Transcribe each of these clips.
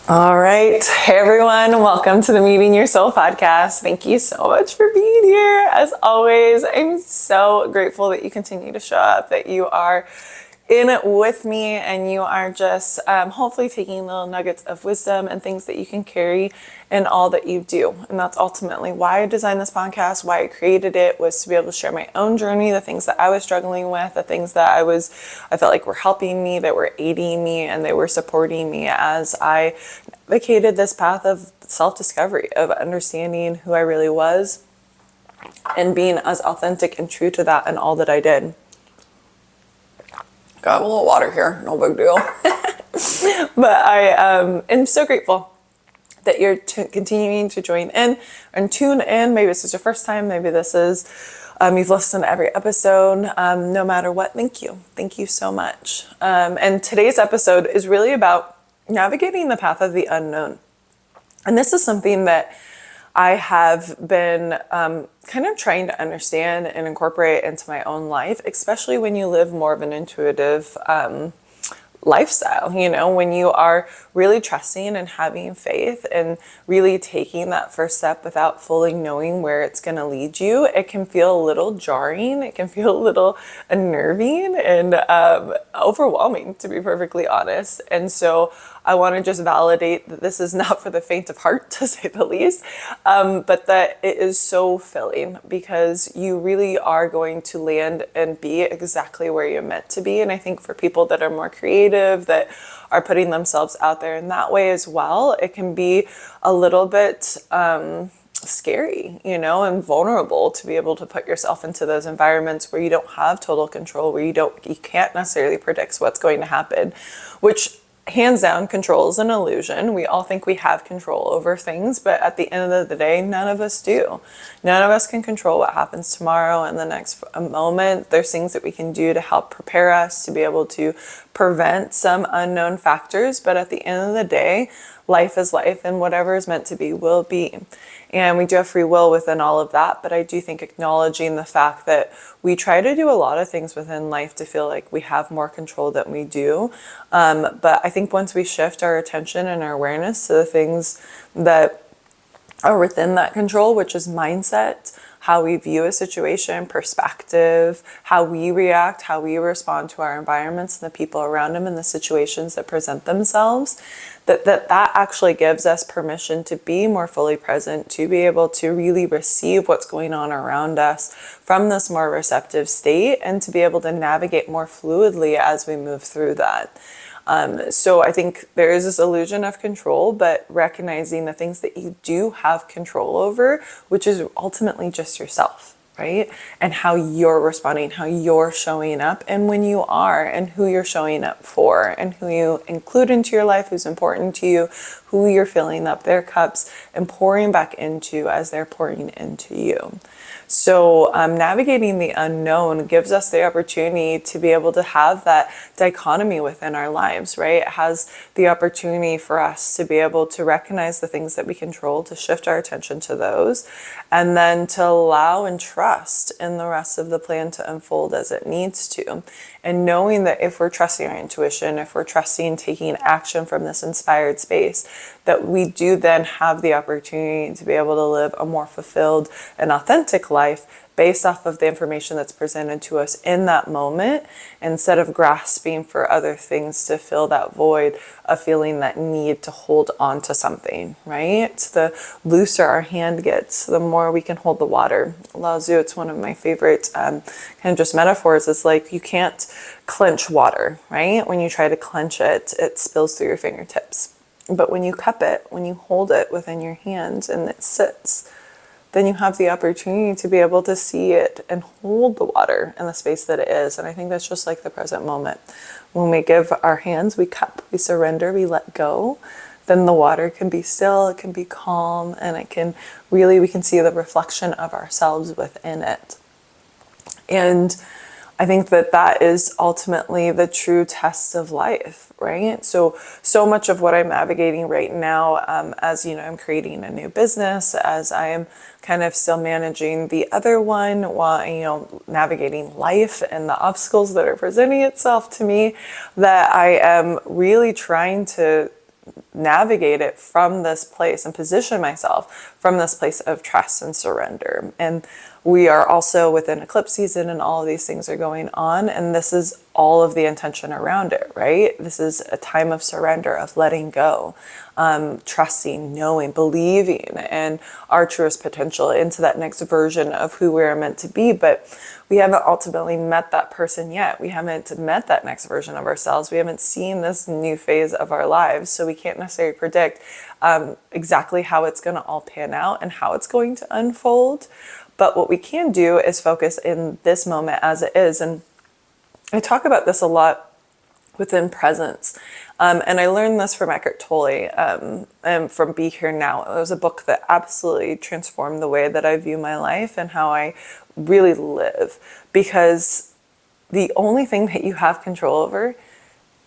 All right. Hey, everyone. Welcome to the Meeting Your Soul podcast. Thank you so much for being here. As always, I'm so grateful that you continue to show up, that you are in it with me, and you are just hopefully taking little nuggets of wisdom and things that you can carry in all that you do. And that's ultimately why I designed this podcast, why I created it, was to be able to share my own journey, the things that I was struggling with, the things that I felt like were helping me, that were aiding me, and they were supporting me as I navigated this path of self-discovery, of understanding who I really was and being as authentic and true to that in all that I did. Got a little water here, no big deal. But I am so grateful that you're continuing to join in and tune in. Maybe this is your first time, maybe this is you've listened to every episode. No matter what, thank you. Thank you so much. And today's episode is really about navigating the path of the unknown. And this is something that I have been kind of trying to understand and incorporate into my own life, especially when you live more of an intuitive lifestyle, when you are really trusting and having faith and really taking that first step without fully knowing where it's going to lead you. It can feel a little jarring. It can feel a little unnerving and overwhelming, to be perfectly honest. And so I want to just validate that this is not for the faint of heart, to say the least, but that it is so filling, because you really are going to land and be exactly where you're meant to be. And I think for people that are more creative, that are putting themselves out there in that way as well, it can be a little bit scary, and vulnerable to be able to put yourself into those environments where you don't have total control, where you can't necessarily predict what's going to happen, which hands down, control is an illusion. We all think we have control over things, but at the end of the day, none of us do. None of us can control what happens tomorrow and the next moment. There's things that we can do to help prepare us to be able to prevent some unknown factors, but at the end of the day, life is life, and whatever is meant to be will be. And we do have free will within all of that, but I do think acknowledging the fact that we try to do a lot of things within life to feel like we have more control than we do. But I think once we shift our attention and our awareness to the things that are within that control, which is mindset, how we view a situation, perspective, how we react, how we respond to our environments and the people around them and the situations that present themselves, that actually gives us permission to be more fully present, to be able to really receive what's going on around us from this more receptive state, and to be able to navigate more fluidly as we move through that. So I think there is this illusion of control, but recognizing the things that you do have control over, which is ultimately just yourself, right? And how you're responding, how you're showing up, and when you are, and who you're showing up for, and who you include into your life, who's important to you, who you're filling up their cups and pouring back into as they're pouring into you. So navigating the unknown gives us the opportunity to be able to have that dichotomy within our lives, right? It has the opportunity for us to be able to recognize the things that we control, to shift our attention to those, and then to allow and trust in the rest of the plan to unfold as it needs to. And knowing that if we're trusting our intuition, if we're trusting taking action from this inspired space, that we do then have the opportunity to be able to live a more fulfilled and authentic life based off of the information that's presented to us in that moment, instead of grasping for other things to fill that void of feeling that need to hold on to something, right? The looser our hand gets, the more we can hold the water. Lao Tzu, it's one of my favorite kind of just metaphors. It's like you can't clench water, right? When you try to clench it, it spills through your fingertips. But when you cup it, when you hold it within your hands and it sits, then you have the opportunity to be able to see it and hold the water in the space that it is. And I think that's just like the present moment. When we give our hands, we cup, we surrender, we let go, then the water can be still, it can be calm, and it can really, we can see the reflection of ourselves within it. And I think that that is ultimately the true test of life, right? So much of what I'm navigating right now, as I'm creating a new business, as I am kind of still managing the other one while, navigating life and the obstacles that are presenting itself to me, that I am really trying to navigate it from this place and position myself from this place of trust and surrender. And we are also within eclipse season, and all of these things are going on, and this is all of the intention around it, right? This is a time of surrender, of letting go, trusting, knowing, believing in our truest potential, into that next version of who we're meant to be. But we haven't ultimately met that person yet. We haven't met that next version of ourselves. We haven't seen this new phase of our lives. So we can't necessarily predict exactly how it's going to all pan out and how it's going to unfold. But what we can do is focus in this moment as it is. And I talk about this a lot within presence. And I learned this from Eckhart Tolle and from Be Here Now. It was a book that absolutely transformed the way that I view my life and how I really live. Because the only thing that you have control over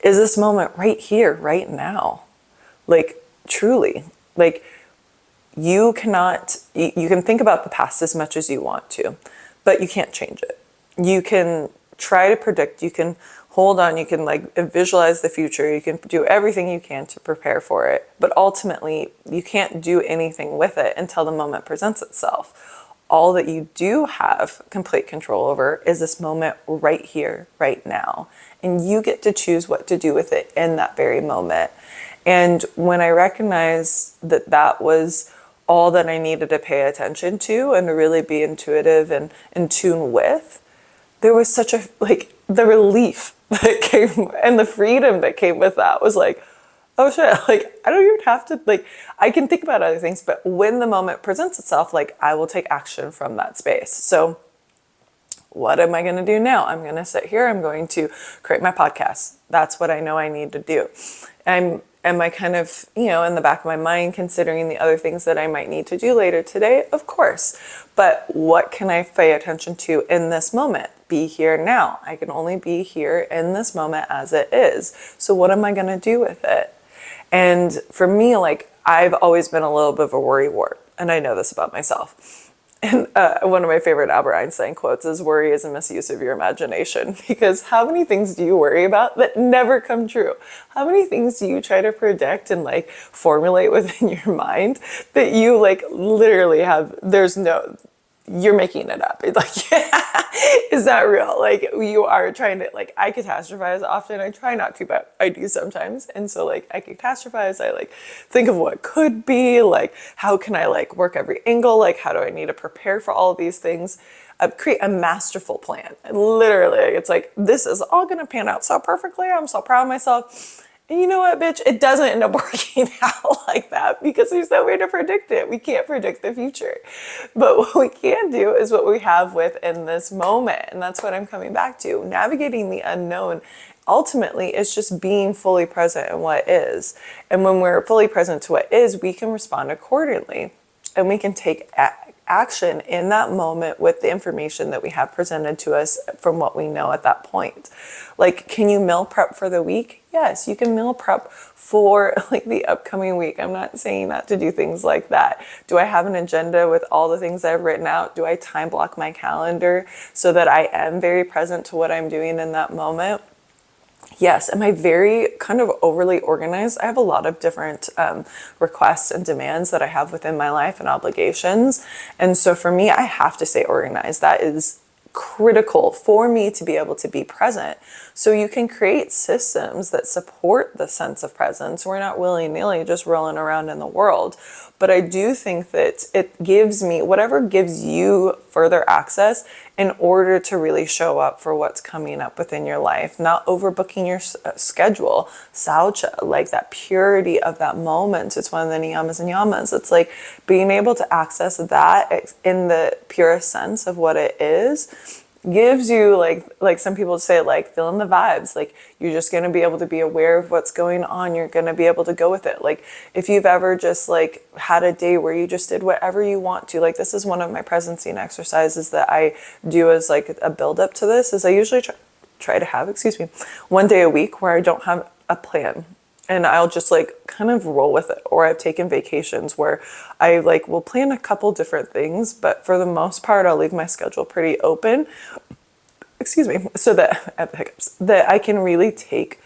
is this moment right here, right now. Like, truly. Like, you cannot, you can think about the past as much as you want to, but you can't change it. You can try to predict, you can hold on, you can like visualize the future, you can do everything you can to prepare for it, but ultimately you can't do anything with it until the moment presents itself. All that you do have complete control over is this moment right here, right now. And you get to choose what to do with it in that very moment. And when I recognized that that was all that I needed to pay attention to and to really be intuitive and in tune with, there was such a, like, the relief that came and the freedom that came with that was like, oh shit, like, I don't even have to, like, I can think about other things, but when the moment presents itself, like, I will take action from that space. So what am I going to do now? I'm going to sit here. I'm going to create my podcast. That's what I know I need to do. Am I kind of, in the back of my mind considering the other things that I might need to do later today? Of course. But what can I pay attention to in this moment? Be here now. I can only be here in this moment as it is. So what am I going to do with it? And for me, like, I've always been a little bit of a worrywart, and I know this about myself. And one of my favorite Albert Einstein quotes is, worry is a misuse of your imagination. Because how many things do you worry about that never come true? How many things do you try to predict and like formulate within your mind that you like literally have, you're making it up. It's like, is that real? Like, you are trying to, like, I catastrophize often. I try not to, but I do sometimes. And so like I catastrophize. I like think of what could be, like, how can I like work every angle? Like, how do I need to prepare for all of these things? Create a masterful plan. And literally, it's like, this is all going to pan out so perfectly. I'm so proud of myself. And you know what, bitch? It doesn't end up working out like that because there's no way to predict it. We can't predict the future. But what we can do is what we have within this moment. And that's what I'm coming back to. Navigating the unknown ultimately is just being fully present in what is. And when we're fully present to what is, we can respond accordingly. And we can take action in that moment with the information that we have presented to us from what we know at that point. Like, can you meal prep for the week? Yes, you can meal prep for like the upcoming week. I'm not saying that to do things like that. Do I have an agenda with all the things I've written out? Do I time block my calendar so that I am very present to what I'm doing in that moment? Yes. Am I very kind of overly organized? I have a lot of different requests and demands that I have within my life and obligations. And so for me, I have to stay organized. That is critical for me to be able to be present. So you can create systems that support the sense of presence. We're not willy-nilly just rolling around in the world. But I do think that it gives me whatever gives you further access in order to really show up for what's coming up within your life, not overbooking your schedule. Saucha, like that purity of that moment. It's one of the niyamas and yamas. It's like being able to access that in the purest sense of what it is gives you like some people say, like, feeling the vibes. Like, you're just going to be able to be aware of what's going on. You're going to be able to go with it. Like, if you've ever just like had a day where you just did whatever you want to, like, this is one of my presencing exercises that I do as like a build up to this, is I usually try to have, one day a week where I don't have a plan. And I'll just like kind of roll with it. Or I've taken vacations where I like will plan a couple different things, but for the most part, I'll leave my schedule pretty open. So that I have the hiccups, that I can really take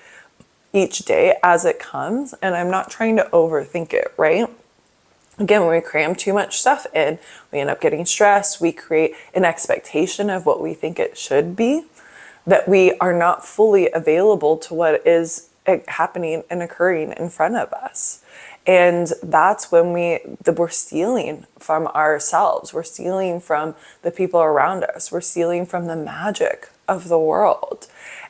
each day as it comes, and I'm not trying to overthink it, right? Again, when we cram too much stuff in, we end up getting stressed. We create an expectation of what we think it should be, that we are not fully available to what is happening and occurring in front of us. And that's when we're stealing from ourselves. We're stealing from the people around us. We're stealing from the magic of the world.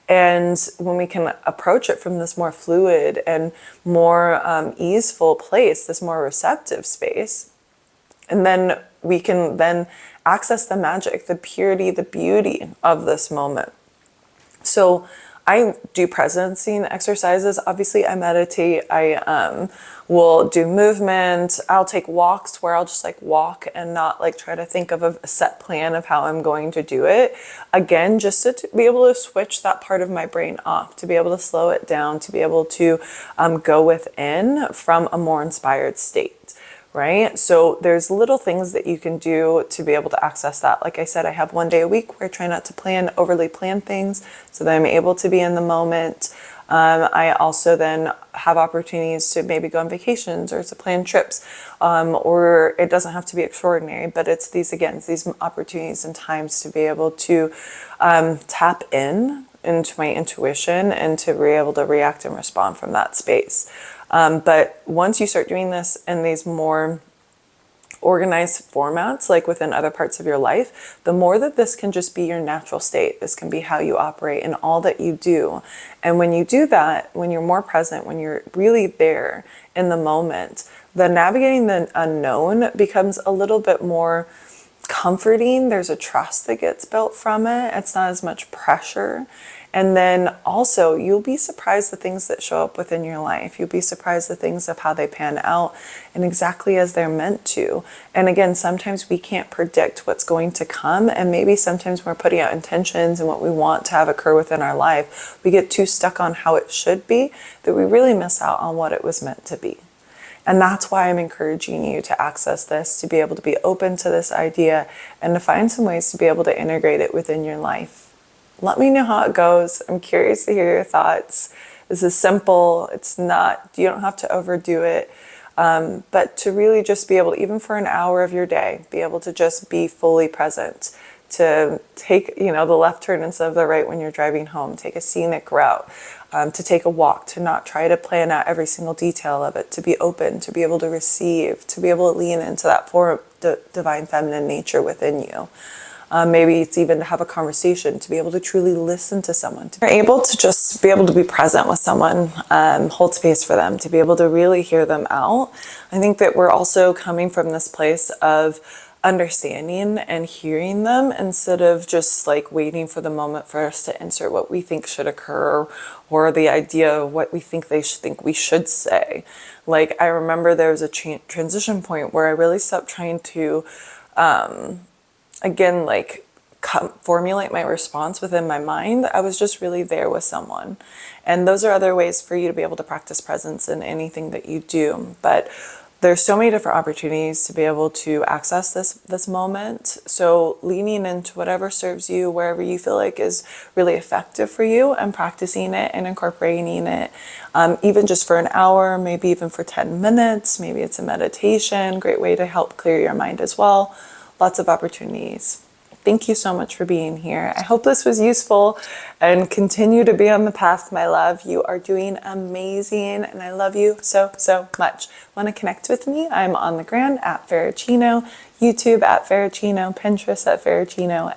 And when we can approach it from this more fluid and more easeful place, this more receptive space, and then we can then access the magic, the purity, the beauty of this moment. So I do presencing exercises. Obviously, I meditate. I will do movement. I'll take walks where I'll just like walk and not like try to think of a set plan of how I'm going to do it. Again, just to be able to switch that part of my brain off, to be able to slow it down, to be able to go within from a more inspired state. Right? So there's little things that you can do to be able to access that. Like I said, I have 1 day a week where I try not to overly plan things so that I'm able to be in the moment. I also then have opportunities to maybe go on vacations or to plan trips, or it doesn't have to be extraordinary, but it's these opportunities and times to be able to tap into my intuition and to be able to react and respond from that space. But once you start doing this in these more organized formats, like within other parts of your life, the more that this can just be your natural state. This can be how you operate in all that you do. And when you do that, when you're more present, when you're really there in the moment, the navigating the unknown becomes a little bit more comforting. There's a trust that gets built from it. It's not as much pressure. And then also, you'll be surprised the things that show up within your life. You'll be surprised the things of how they pan out and exactly as they're meant to. And again, sometimes we can't predict what's going to come. And maybe sometimes we're putting out intentions and what we want to have occur within our life. We get too stuck on how it should be that we really miss out on what it was meant to be. And that's why I'm encouraging you to access this, to be able to be open to this idea and to find some ways to be able to integrate it within your life. Let me know how it goes. I'm curious to hear your thoughts. This is simple. It's not, you don't have to overdo it. But to really just be able to, even for an hour of your day, be able to just be fully present, to take, the left turn instead of the right when you're driving home, take a scenic route, to take a walk, to not try to plan out every single detail of it, to be open, to be able to receive, to be able to lean into that form of divine feminine nature within you. Maybe it's even to have a conversation, to be able to truly listen to someone. You're able to just be able to be present with someone, hold space for them, to be able to really hear them out. I think that we're also coming from this place of understanding and hearing them instead of just like waiting for the moment for us to insert what we think should occur or the idea of what we think they should think we should say. Like I remember there was a transition point where I really stopped trying to formulate my response within my mind. I was just really there with someone. And those are other ways for you to be able to practice presence in anything that you do. But there's so many different opportunities to be able to access this moment. So leaning into whatever serves you, wherever you feel like is really effective for you, and practicing it and incorporating it, even just for an hour, maybe even for 10 minutes, maybe it's a meditation, great way to help clear your mind as well. Lots of opportunities. Thank you so much for being here. I hope this was useful and continue to be on the path, my love. You are doing amazing and I love you so, so much. Want to connect with me? I'm on the gram at Ferrachino, YouTube at Ferrachino, Pinterest at Ferrachino,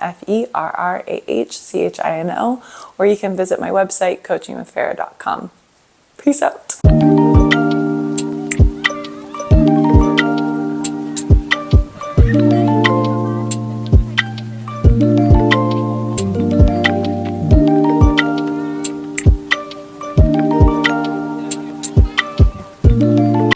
Ferrachino, or you can visit my website, coachingwithferra.com. Peace out.